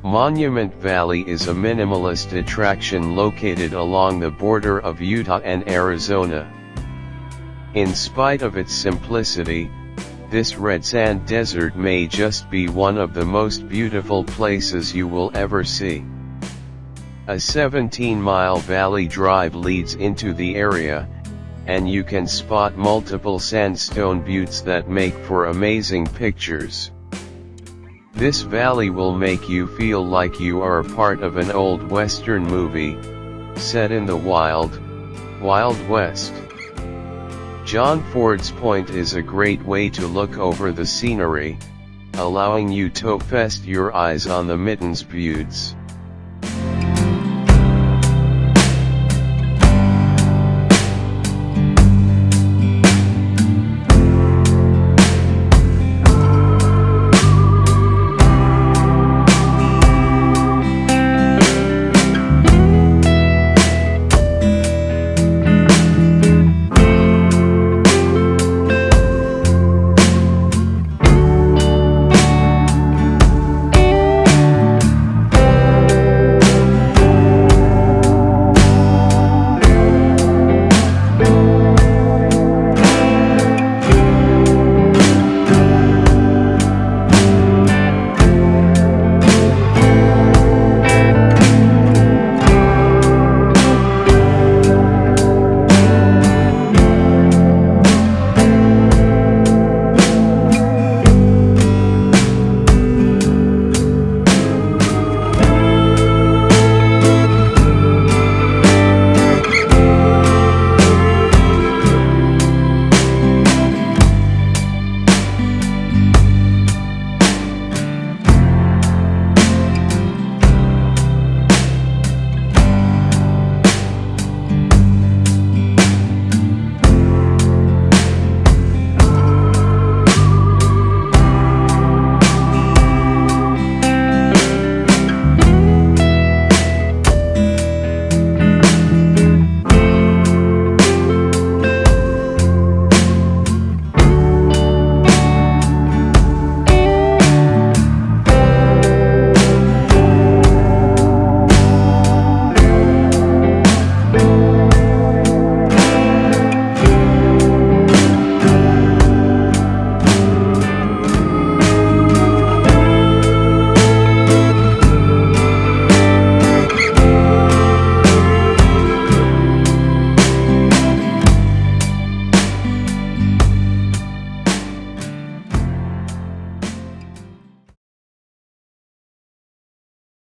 Monument Valley is a minimalist attraction located along the border of Utah and Arizona. In spite of its simplicity, this red sand desert may just be one of the most beautiful places you will ever see. A 17-mile valley drive leads into the area, and you can spot multiple sandstone buttes that make for amazing pictures. This valley will make you feel like you are a part of an old Western movie, set in the Wild, Wild West. John Ford's Point is a great way to look over the scenery, allowing you to feast your eyes on the Mittens Buttes.